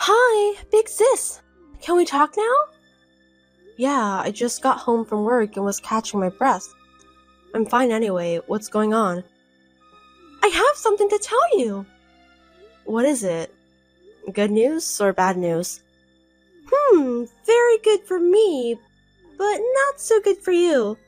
Hi, big sis. Can we talk now? Yeah, I just got home from work and was catching my breath. I'm fine anyway. What's going on? I have something to tell you. What is it? Good news or bad news? Very good for me, but not so good for you.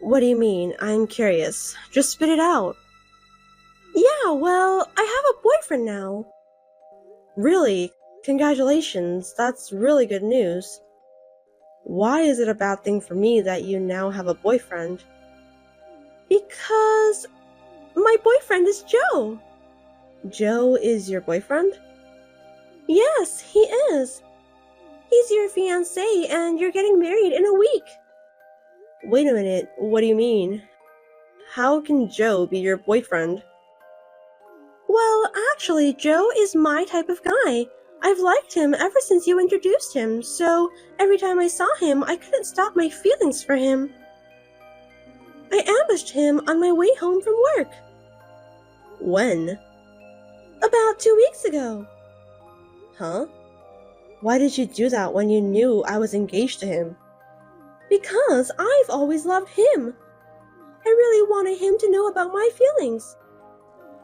What do you mean? I'm curious. Just spit it out. Yeah, well, I have a boyfriend now. Really? Congratulations. That's really good news. Why is it a bad thing for me that you now have a boyfriend? Because my boyfriend is Joe. Joe is your boyfriend? Yes, he is. He's your fiancé and you're getting married in a week. Wait a minute, what do you mean? How can Joe be your boyfriend? Well, actually, Joe is my type of guy. I've liked him ever since you introduced him, so every time I saw him, I couldn't stop my feelings for him. I ambushed him on my way home from work. When? About 2 weeks ago. Huh? Why did you do that when you knew I was engaged to him? Because I've always loved him. I really wanted him to know about my feelings.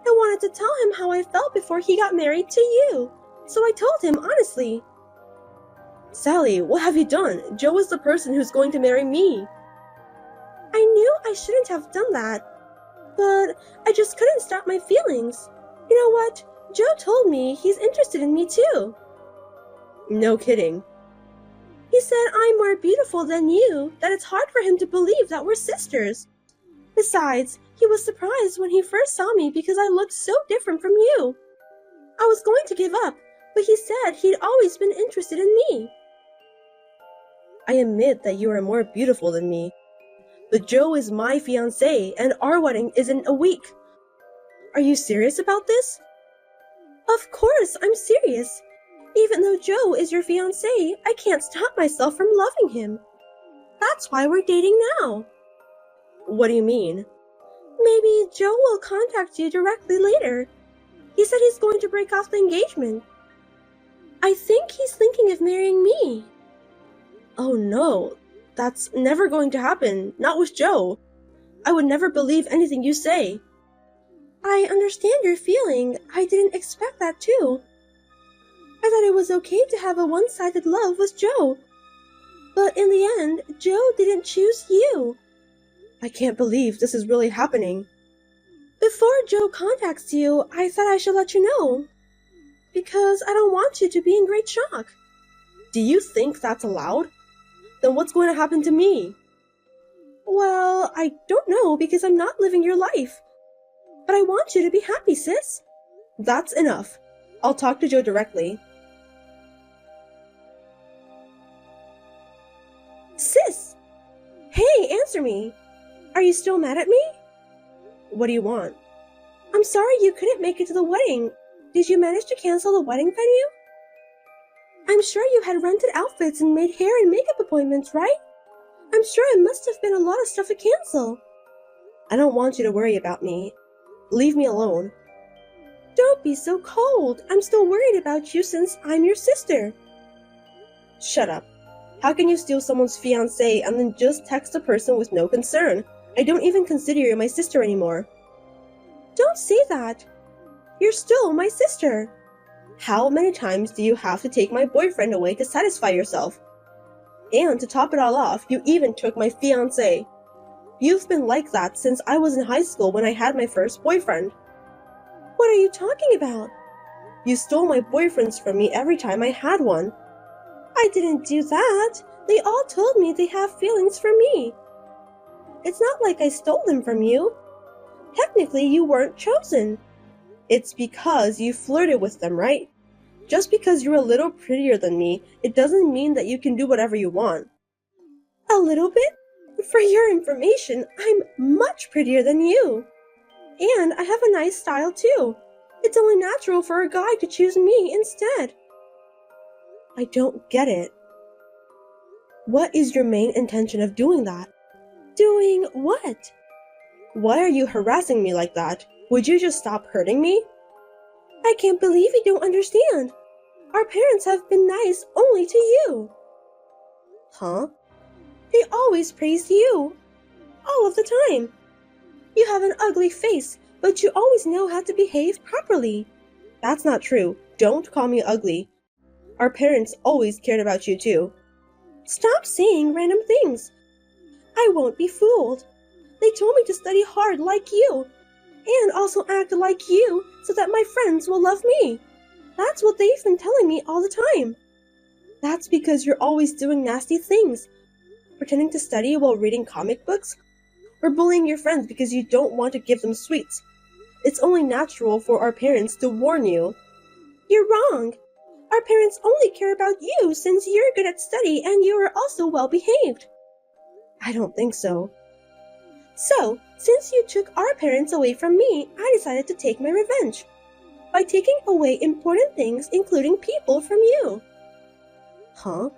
I wanted to tell him how I felt before he got married to you, so I told him honestly. Sally, what have you done? Joe is the person who's going to marry me. I knew I shouldn't have done that, but I just couldn't stop my feelings. You know what? Joe told me he's interested in me too. No kidding. He said I'm more beautiful than you, that it's hard for him to believe that we're sisters. Besides, he was surprised when he first saw me because I looked so different from you. I was going to give up, but he said he'd always been interested in me. I admit that you are more beautiful than me, but Joe is my fiancé and our wedding is in a week. Are you serious about this? Of course, I'm serious. Even though Joe is your fiancé, I can't stop myself from loving him. That's why we're dating now. What do you mean? Maybe Joe will contact you directly later. He said he's going to break off the engagement. I think he's thinking of marrying me. Oh no, that's never going to happen, not with Joe. I would never believe anything you say. I understand your feeling. I didn't expect that too. I thought it was okay to have a one-sided love with Joe. But in the end, Joe didn't choose you. I can't believe this is really happening. Before Joe contacts you, I thought I should let you know. Because I don't want you to be in great shock. Do you think that's allowed? Then what's going to happen to me? Well, I don't know because I'm not living your life. But I want you to be happy, sis. That's enough. I'll talk to Joe directly. Sis! Hey, answer me! Are you still mad at me? What do you want? I'm sorry you couldn't make it to the wedding. Did you manage to cancel the wedding venue? I'm sure you had rented outfits and made hair and makeup appointments, right? I'm sure it must have been a lot of stuff to cancel. I don't want you to worry about me. Leave me alone. Don't be so cold. I'm still worried about you since I'm your sister. Shut up. How can you steal someone's fiancé and then just text a person with no concern? I don't even consider you my sister anymore. Don't say that. You're still my sister. How many times do you have to take my boyfriend away to satisfy yourself? And to top it all off, you even took my fiancé. You've been like that since I was in high school when I had my first boyfriend. What are you talking about? You stole my boyfriends from me every time I had one. I didn't do that. They all told me they have feelings for me. It's not like I stole them from you. Technically, you weren't chosen. It's because you flirted with them, right? Just because you're a little prettier than me, it doesn't mean that you can do whatever you want. A little bit? For your information, I'm much prettier than you. And I have a nice style too. It's only natural for a guy to choose me instead. I don't get it. What is your main intention of doing that? Doing what? Why are you harassing me like that? Would you just stop hurting me? I can't believe you don't understand. Our parents have been nice only to you. Huh? They always praise you. All of the time. You have an ugly face, but you always know how to behave properly. That's not true. Don't call me ugly. Our parents always cared about you too. Stop saying random things. I won't be fooled. They told me to study hard like you, and also act like you so that my friends will love me. That's what they've been telling me all the time. That's because you're always doing nasty things, pretending to study while reading comic books, or bullying your friends because you don't want to give them sweets. It's only natural for our parents to warn you. You're wrong. Our parents only care about you since you're good at study and you are also well behaved. I don't think so. So, since you took our parents away from me, I decided to take my revenge by taking away important things, including people, from you. Huh?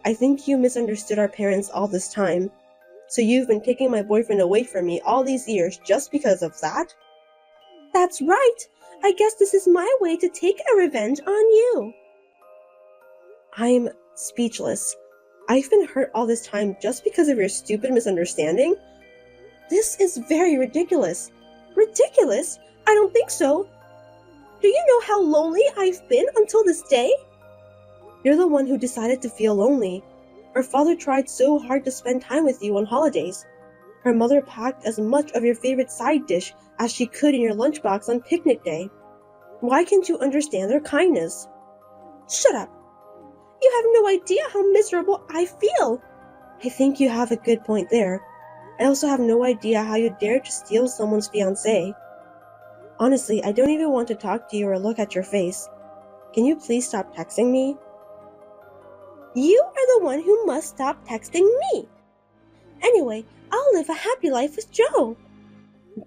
I think you misunderstood our parents all this time. So you've been taking my boyfriend away from me all these years just because of that? That's right. I guess this is my way to take a revenge on you. I'm speechless. I've been hurt all this time just because of your stupid misunderstanding? This is very ridiculous. Ridiculous? I don't think so. Do you know how lonely I've been until this day? You're the one who decided to feel lonely. Our father tried so hard to spend time with you on holidays. Her mother packed as much of your favorite side dish as she could in your lunchbox on picnic day. Why can't you understand their kindness? Shut up. You have no idea how miserable I feel. I think you have a good point there. I also have no idea how you dared to steal someone's fiancé. Honestly, I don't even want to talk to you or look at your face. Can you please stop texting me? You are the one who must stop texting me. Anyway, I'll live a happy life with Joe.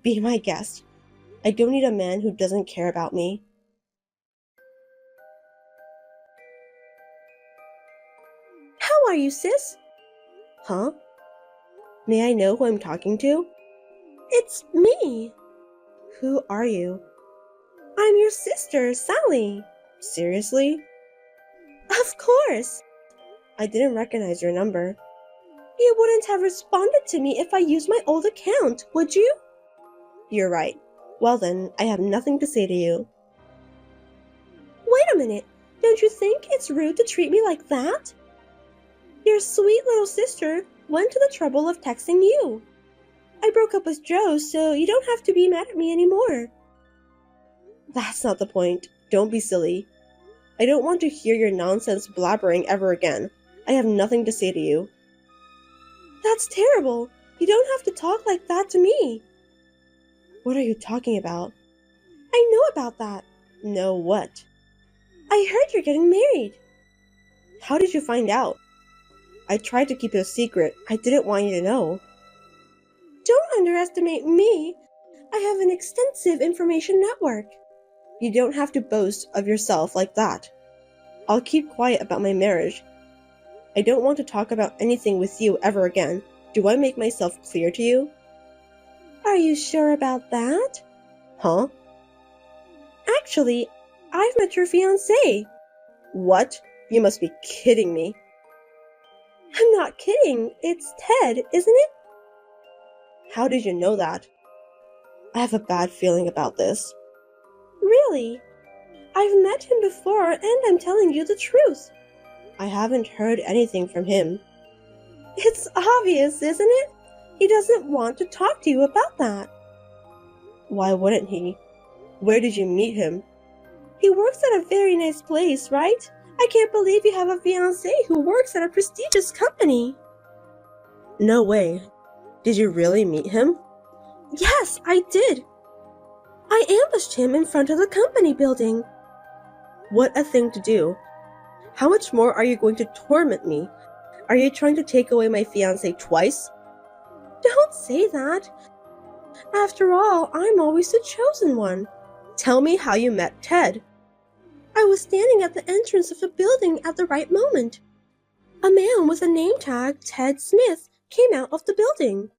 Be my guest. I don't need a man who doesn't care about me. How are you, sis? Huh? May I know who I'm talking to? It's me. Who are you? I'm your sister, Sally. Seriously? Of course. I didn't recognize your number. You wouldn't have responded to me if I used my old account, would you? You're right. Well then, I have nothing to say to you. Wait a minute. Don't you think it's rude to treat me like that? Your sweet little sister went to the trouble of texting you. I broke up with Joe, so you don't have to be mad at me anymore. That's not the point. Don't be silly. I don't want to hear your nonsense blabbering ever again. I have nothing to say to you. That's terrible. You don't have to talk like that to me. What are you talking about? I know about that. Know what? I heard you're getting married. How did you find out? I tried to keep it a secret. I didn't want you to know. Don't underestimate me. I have an extensive information network. You don't have to boast of yourself like that. I'll keep quiet about my marriage. I don't want to talk about anything with you ever again. Do I make myself clear to you? Are you sure about that? Huh? Actually, I've met your fiancé. What? You must be kidding me. I'm not kidding. It's Ted, isn't it? How did you know that? I have a bad feeling about this. Really? I've met him before and I'm telling you the truth. I haven't heard anything from him. It's obvious, isn't it? He doesn't want to talk to you about that. Why wouldn't he? Where did you meet him? He works at a very nice place, right? I can't believe you have a fiancé who works at a prestigious company. No way. Did you really meet him? Yes, I did. I ambushed him in front of the company building. What a thing to do. How much more are you going to torment me? Are you trying to take away my fiancé twice? Don't say that. After all, I'm always the chosen one. Tell me how you met Ted. I was standing at the entrance of the building at the right moment. A man with a name tag, Ted Smith, came out of the building.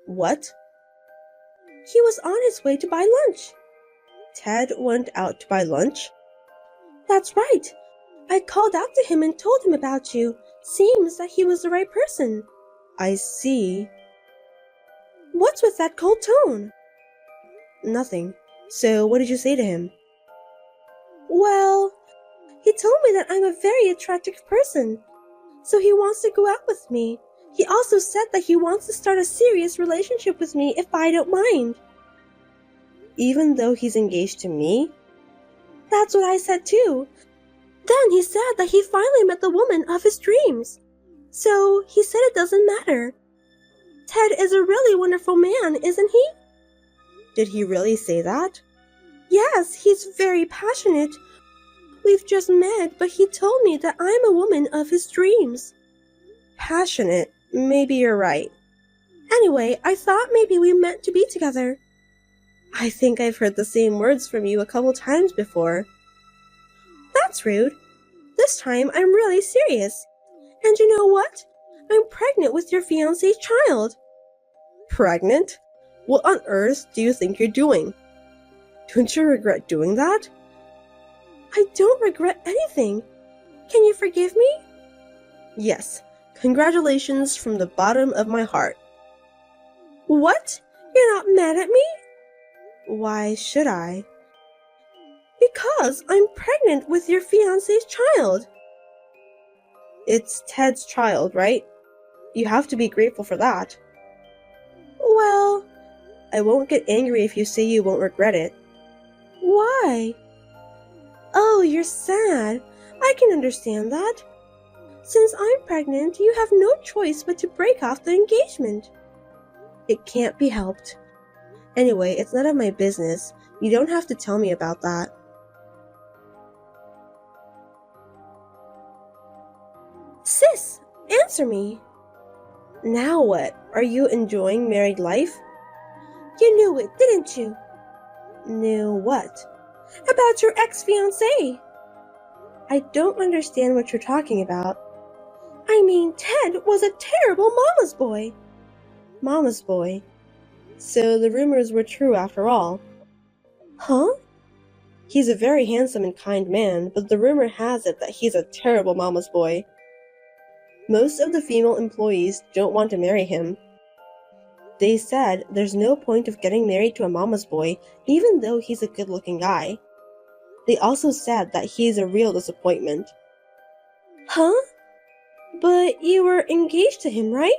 What? He was on his way to buy lunch. Ted went out to buy lunch? That's right. I called out to him and told him about you. Seems that he was the right person. I see. What's with that cold tone? Nothing. So what did you say to him? Well, he told me that I'm a very attractive person, so he wants to go out with me. He also said that he wants to start a serious relationship with me if I don't mind. Even though he's engaged to me? That's what I said too. Then he said that he finally met the woman of his dreams. So he said it doesn't matter. Ted is a really wonderful man, isn't he? Did he really say that? Yes, he's very passionate. We've just met, but he told me that I'm a woman of his dreams. Passionate? Maybe you're right. Anyway, I thought maybe we meant to be together. I think I've heard the same words from you a couple times before. That's rude. This time I'm really serious. And you know what? I'm pregnant with your fiancé's child. Pregnant? What on earth do you think you're doing? Don't you regret doing that? I don't regret anything. Can you forgive me? Yes. Congratulations from the bottom of my heart. What? You're not mad at me? Why should I? Because I'm pregnant with your fiancé's child. It's Ted's child, right? You have to be grateful for that. Well, I won't get angry if you say you won't regret it. Why? Oh, you're sad. I can understand that. Since I'm pregnant, you have no choice but to break off the engagement. It can't be helped. Anyway, it's none of my business. You don't have to tell me about that. Sis, answer me. Now what? Are you enjoying married life? You knew it, didn't you? Knew what? About your ex-fiancé. I don't understand what you're talking about. I mean, Ted was a terrible mama's boy. Mama's boy? So the rumors were true after all. Huh? He's a very handsome and kind man, but the rumor has it that he's a terrible mama's boy. Most of the female employees don't want to marry him. They said there's no point of getting married to a mama's boy, even though he's a good-looking guy. They also said that he's a real disappointment. Huh? But you were engaged to him, right?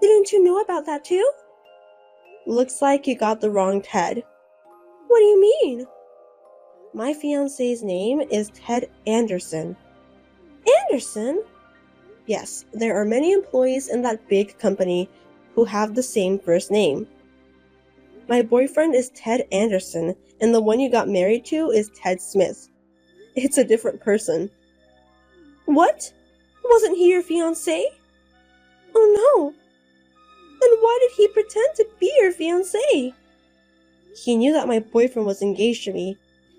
Didn't you know about that too? Looks like you got the wrong Ted. What do you mean? My fiancé's name is Ted Anderson. Anderson? Yes, there are many employees in that big company who have the same first name. My boyfriend is Ted Anderson, and the one you got married to is Ted Smith. It's a different person. What? Wasn't he your fiancé? Oh no. Then why did he pretend to be your fiancé? He knew that my boyfriend was engaged to me,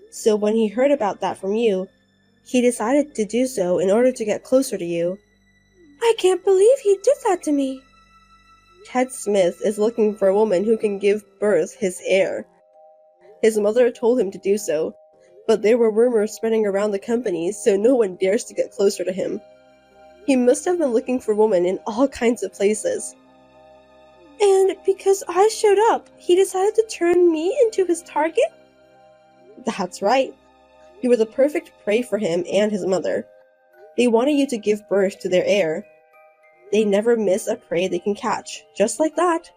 so when he heard about that from you, he decided to do so in order to get closer to you. I can't believe he did that to me. Ted Smith is looking for a woman who can give birth his heir. His mother told him to do so, but there were rumors spreading around the company, so no one dares to get closer to him. He must have been looking for women in all kinds of places. And because I showed up, he decided to turn me into his target? That's right. You were the perfect prey for him and his mother. They wanted you to give birth to their heir. They never miss a prey they can catch, just like that.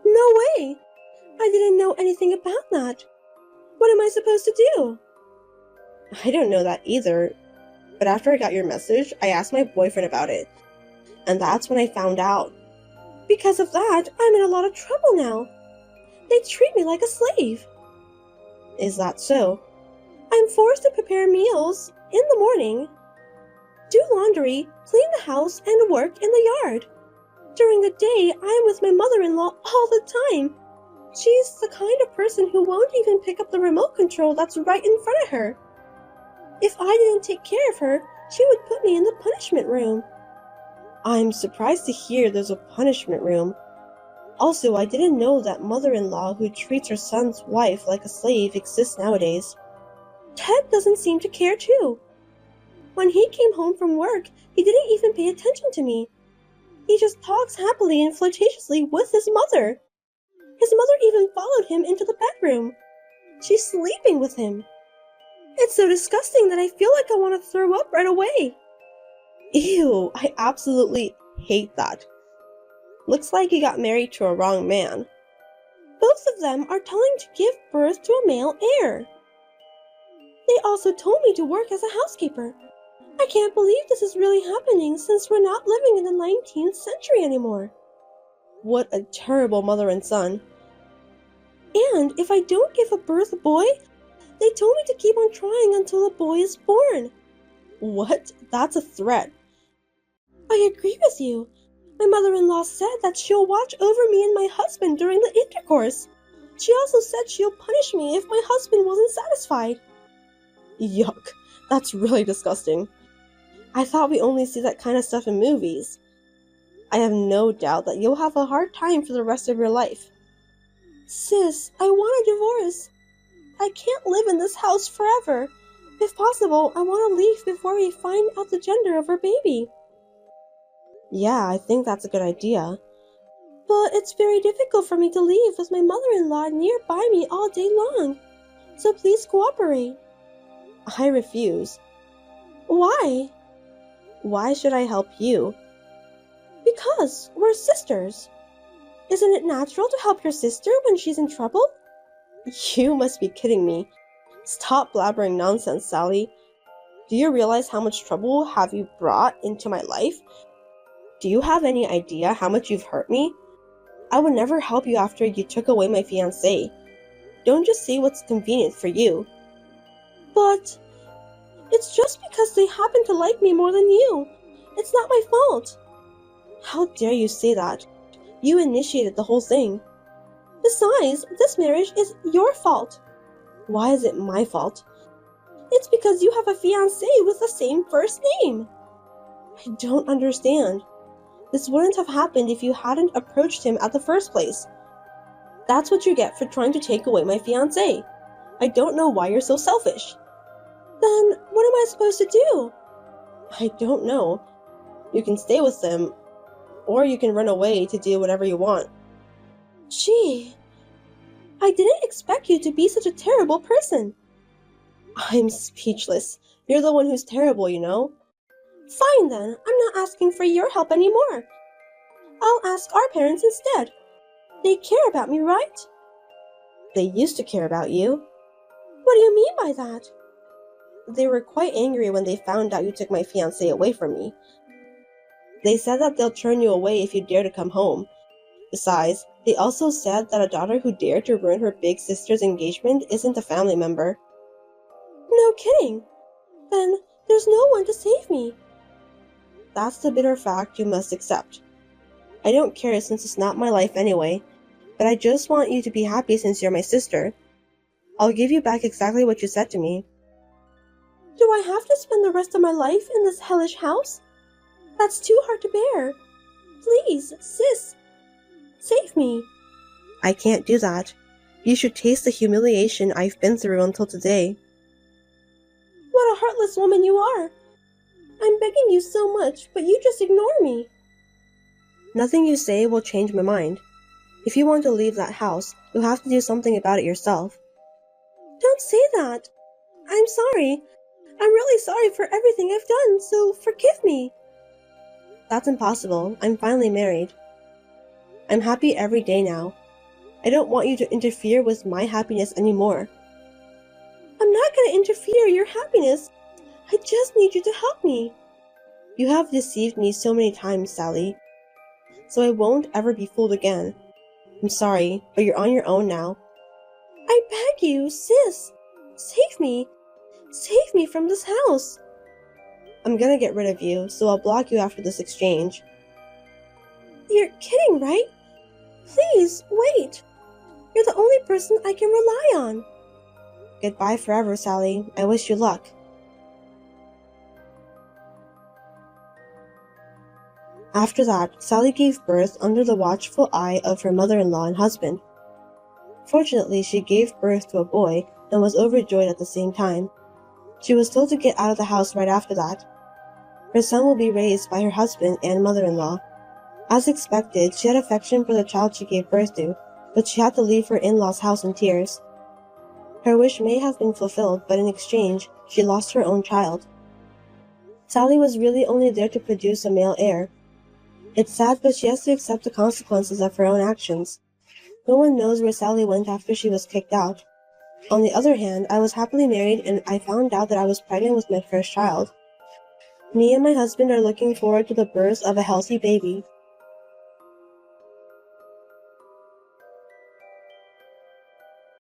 No way! I didn't know anything about that. What am I supposed to do? I don't know that either, but after I got your message, I asked my boyfriend about it, and that's when I found out. Because of that, I'm in a lot of trouble now. They treat me like a slave. Is that so? I'm forced to prepare meals in the morning, do laundry, clean the house, and work in the yard. During the day, I am with my mother-in-law all the time. She's the kind of person who won't even pick up the remote control that's right in front of her. If I didn't take care of her, she would put me in the punishment room. I'm surprised to hear there's a punishment room. Also, I didn't know that mother-in-law who treats her son's wife like a slave exists nowadays. Ted doesn't seem to care too. When he came home from work, he didn't even pay attention to me. He just talks happily and flirtatiously with his mother. His mother even followed him into the bedroom. She's sleeping with him. It's so disgusting that I feel like I want to throw up right away. Ew, I absolutely hate that. Looks like you got married to a wrong man. Both of them are telling to give birth to a male heir. They also told me to work as a housekeeper. I can't believe this is really happening since we're not living in the 19th century anymore. What a terrible mother and son. And if I don't give a birth a boy, they told me to keep on trying until a boy is born. What? That's a threat. I agree with you. My mother-in-law said that she'll watch over me and my husband during the intercourse. She also said she'll punish me if my husband wasn't satisfied. Yuck, that's really disgusting. I thought we only see that kind of stuff in movies. I have no doubt that you'll have a hard time for the rest of your life. Sis, I want a divorce. I can't live in this house forever. If possible, I want to leave before we find out the gender of our baby. Yeah, I think that's a good idea. But it's very difficult for me to leave with my mother-in-law nearby me all day long. So please cooperate. I refuse. Why? Why should I help you? Because we're sisters. Isn't it natural to help your sister when she's in trouble? You must be kidding me. Stop blabbering nonsense, Sally. Do you realize how much trouble have you brought into my life? Do you have any idea how much you've hurt me? I would never help you after you took away my fiancé. Don't just say what's convenient for you. But it's just because they happen to like me more than you. It's not my fault. How dare you say that? You initiated the whole thing. Besides, this marriage is your fault. Why is it my fault? It's because you have a fiancé with the same first name. I don't understand. This wouldn't have happened if you hadn't approached him at the first place. That's what you get for trying to take away my fiancé. I don't know why you're so selfish. Then what am I supposed to do? I don't know. You can stay with them, or you can run away to do whatever you want. Gee, I didn't expect you to be such a terrible person. I'm speechless. You're the one who's terrible, you know. Fine then, I'm not asking for your help anymore. I'll ask our parents instead. They care about me, right? They used to care about you. What do you mean by that? They were quite angry when they found out you took my fiancé away from me. They said that they'll turn you away if you dare to come home. Besides, they also said that a daughter who dared to ruin her big sister's engagement isn't a family member. No kidding. Then there's no one to save me. That's the bitter fact you must accept. I don't care since it's not my life anyway, but I just want you to be happy since you're my sister. I'll give you back exactly what you said to me. Do I have to spend the rest of my life in this hellish house? That's too hard to bear. Please, sis, save me. I can't do that. You should taste the humiliation I've been through until today. What a heartless woman you are. I'm begging you so much, but you just ignore me. Nothing you say will change my mind. If you want to leave that house, you'll have to do something about it yourself. Don't say that. I'm sorry. I'm really sorry for everything I've done, so forgive me. That's impossible. I'm finally married. I'm happy every day now. I don't want you to interfere with my happiness anymore. I'm not going to interfere in your happiness. I just need you to help me. You have deceived me so many times, Sally. So I won't ever be fooled again. I'm sorry, but you're on your own now. I beg you, sis. Save me. Save me from this house. I'm gonna get rid of you, so I'll block you after this exchange. You're kidding, right? Please, wait. You're the only person I can rely on. Goodbye forever, Sally. I wish you luck. After that, Sally gave birth under the watchful eye of her mother-in-law and husband. Fortunately, she gave birth to a boy and was overjoyed at the same time. She was told to get out of the house right after that. Her son will be raised by her husband and mother-in-law. As expected, she had affection for the child she gave birth to, but she had to leave her in-laws' house in tears. Her wish may have been fulfilled, but in exchange, she lost her own child. Sally was really only there to produce a male heir. It's sad, but she has to accept the consequences of her own actions. No one knows where Sally went after she was kicked out. On the other hand, I was happily married and I found out that I was pregnant with my first child. Me and my husband are looking forward to the birth of a healthy baby.